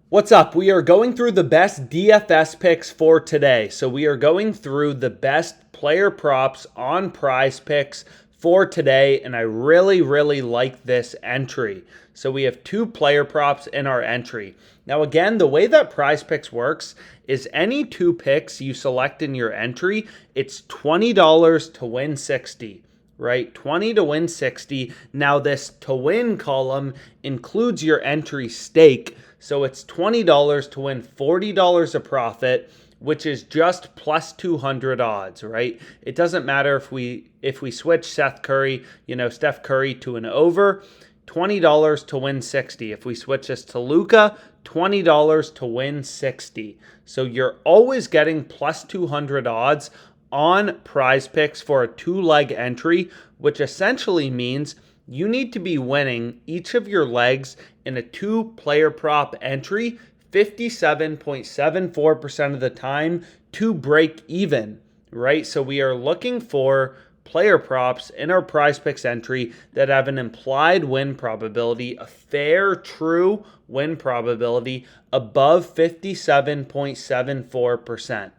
What's up? We are going through the best DFS picks for today. So we are going through the best player props on PrizePicks for today, and I really like this entry. So we have two player props in our entry. Now again, the way that PrizePicks works is any two picks you select in your entry, it's $20 to win 60. Right? 20 to win 60. Now this to win column includes your entry stake. So it's $20 to win $40 a profit, which is just plus 200 odds, right? It doesn't matter if we switch Steph Curry to an over, $20 to win 60. If we switch this to Luka, $20 to win 60. So you're always getting plus 200 odds on PrizePicks for a two-leg entry, which essentially means you need to be winning each of your legs in a two-player prop entry 57.74% of the time to break even, right? So we are looking for player props in our PrizePicks entry that have an implied win probability, a fair, true win probability above 57.74%.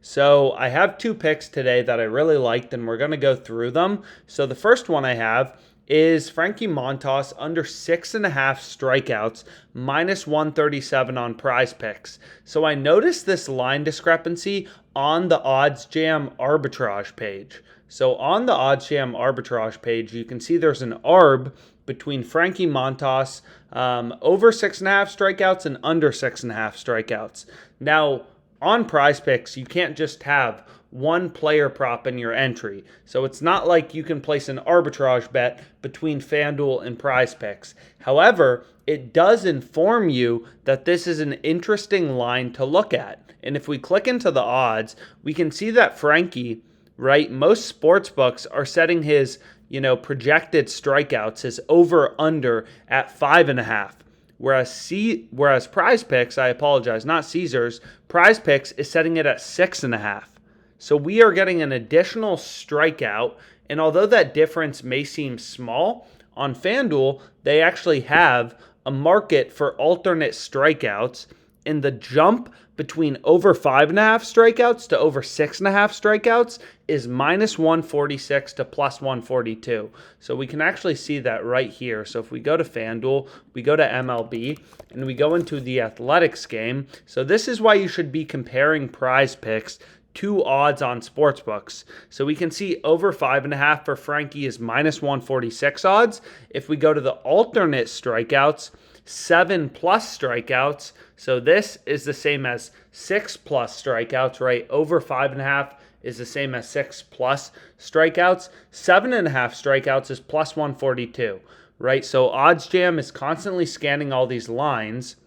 So I have two picks today that I really liked, and we're going to go through them. So the first one I have is Frankie Montas under 6.5 strikeouts, minus 137 on PrizePicks. So I noticed this line discrepancy on the OddsJam arbitrage page. So on the OddsJam arbitrage page, you can see there's an arb between Frankie Montas over 6.5 strikeouts and under 6.5 strikeouts. Now, on PrizePicks, you can't just have one player prop in your entry. So it's not like you can place an arbitrage bet between FanDuel and PrizePicks. However, it does inform you that this is an interesting line to look at. And if we click into the odds, we can see that Frankie, right, most sports books are setting his, projected strikeouts, his over-under at 5.5. Whereas PrizePicks, I apologize, not Caesars, PrizePicks is setting it at 6.5. So we are getting an additional strikeout, and although that difference may seem small, on FanDuel, they actually have a market for alternate strikeouts, and the jump between over 5.5 strikeouts to over 6.5 strikeouts is minus 146 to plus 142. So we can actually see that right here. So if we go to FanDuel, we go to MLB, and we go into the Athletics game. So this is why you should be comparing PrizePicks to odds on sportsbooks. So we can see over 5.5 for Frankie is minus 146 odds. If we go to the alternate strikeouts, 7+ strikeouts. So this is the same as 6+ strikeouts, right? Over 5.5 is the same as 6+ strikeouts. 7.5 strikeouts is plus 142, right? So OddsJam is constantly scanning all these lines,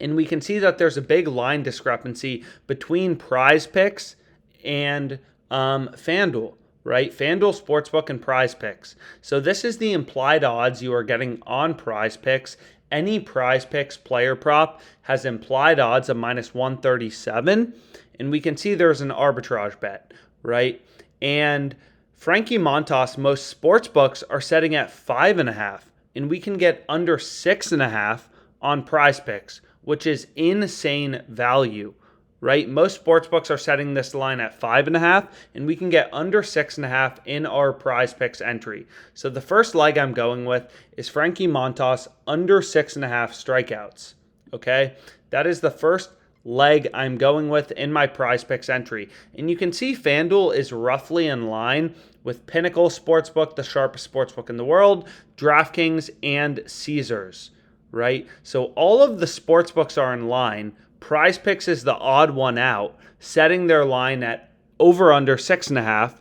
and we can see that there's a big line discrepancy between PrizePicks and FanDuel, right? FanDuel Sportsbook and PrizePicks. So this is the implied odds you are getting on PrizePicks. Any PrizePicks player prop has implied odds of minus 137, and we can see there's an arbitrage bet, right? And Frankie Montas, most sports books are setting at 5.5, and we can get under 6.5 on PrizePicks, which is insane value, right? Most sportsbooks are setting this line at 5.5, and we can get under 6.5 in our PrizePicks entry. So the first leg I'm going with is Frankie Montas under 6.5 strikeouts. Okay, that is the first leg I'm going with in my PrizePicks entry, and you can see FanDuel is roughly in line with Pinnacle Sportsbook, the sharpest sportsbook in the world, DraftKings, and Caesars. Right? So all of the sports books are in line. PrizePicks is the odd one out, setting their line at over under 6.5,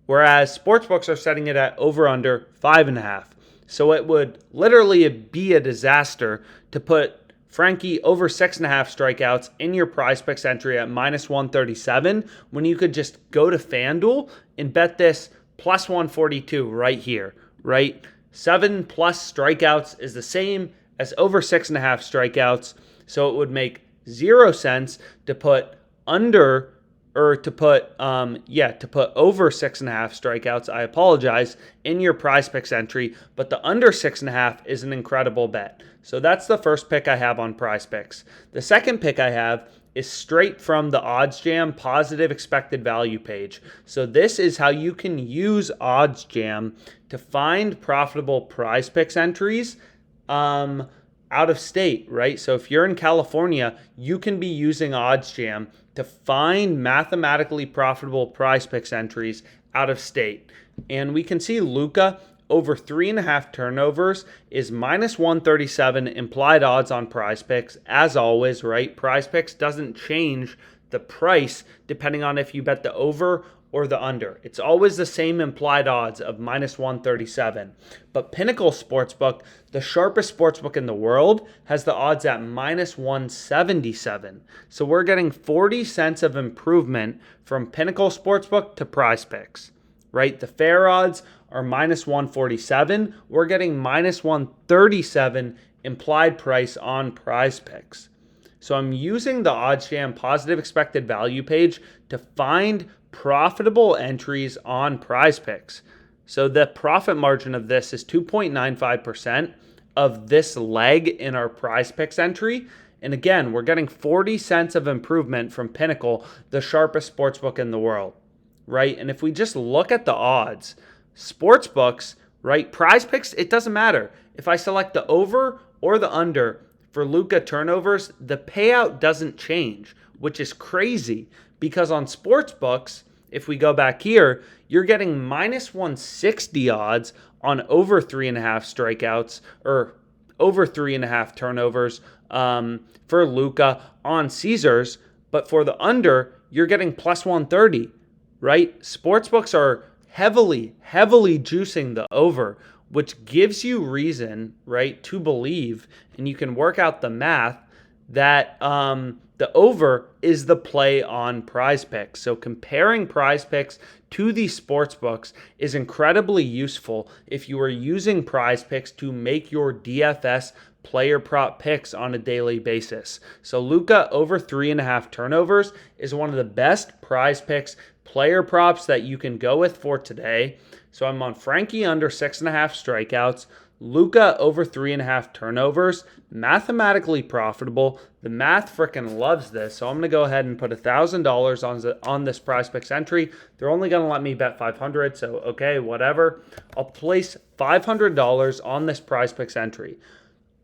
whereas sportsbooks are setting it at over under 5.5. So it would literally be a disaster to put Frankie over 6.5 strikeouts in your PrizePicks entry at minus 137 when you could just go to FanDuel and bet this plus 142 right here, right? 7+ strikeouts is the same as over 6.5 strikeouts, so it would make 0 sense to put under or to put over 6.5 strikeouts, I apologize, in your PrizePicks entry, but the under 6.5 is an incredible bet. So that's the first pick I have on PrizePicks. The second pick I have is straight from the OddsJam positive expected value page. So this is how you can use OddsJam to find profitable PrizePicks entries out of state, right? So if you're in California, you can be using OddsJam to find mathematically profitable PrizePicks entries out of state. And we can see Luka over 3.5 turnovers is minus 137 implied odds on PrizePicks. As always, right? PrizePicks doesn't change the price depending on if you bet the over or the under. It's always the same implied odds of minus 137. But Pinnacle Sportsbook, the sharpest sportsbook in the world, has the odds at minus 177. So we're getting 40 cents of improvement from Pinnacle Sportsbook to PrizePicks, right? The fair odds are minus 147. We're getting minus 137 implied price on PrizePicks. So I'm using the OddsJam positive expected value page to find profitable entries on PrizePicks. So the profit margin of this is 2.95% of this leg in our PrizePicks entry. And again, we're getting 40 cents of improvement from Pinnacle, the sharpest sportsbook in the world, right? And if we just look at the odds, sportsbooks, right? PrizePicks, it doesn't matter. If I select the over or the under for Luka turnovers, the payout doesn't change, which is crazy because on sportsbooks, if we go back here, you're getting minus 160 odds on over 3.5 strikeouts or over 3.5 turnovers for Luka on Caesars. But for the under, you're getting plus 130, right? Sportsbooks are heavily juicing the over, which gives you reason, right, to believe, and you can work out the math, that the over is the play on PrizePicks. So comparing PrizePicks to these sportsbooks is incredibly useful if you are using PrizePicks to make your DFS player prop picks on a daily basis. So Luka over 3.5 turnovers is one of the best PrizePicks player props that you can go with for today. So I'm on Frankie under 6.5 strikeouts, Luka over 3.5 turnovers, mathematically profitable. The math freaking loves this. So I'm going to go ahead and put $1,000 on this PrizePicks entry. They're only going to let me bet 500, so okay, whatever. I'll place $500 on this PrizePicks entry.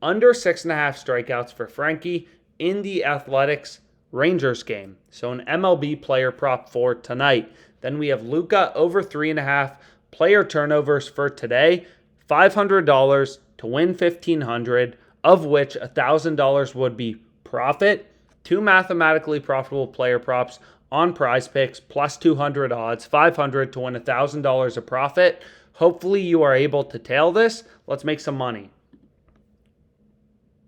Under 6.5 strikeouts for Frankie in the Athletics Rangers game. So an MLB player prop for tonight. Then we have Luka over 3.5 player turnovers for today. $500 to win $1,500, of which $1,000 would be profit. 2 mathematically profitable player props on PrizePicks plus 200 odds, $500 to win $1,000 of profit. Hopefully you are able to tail this. Let's make some money.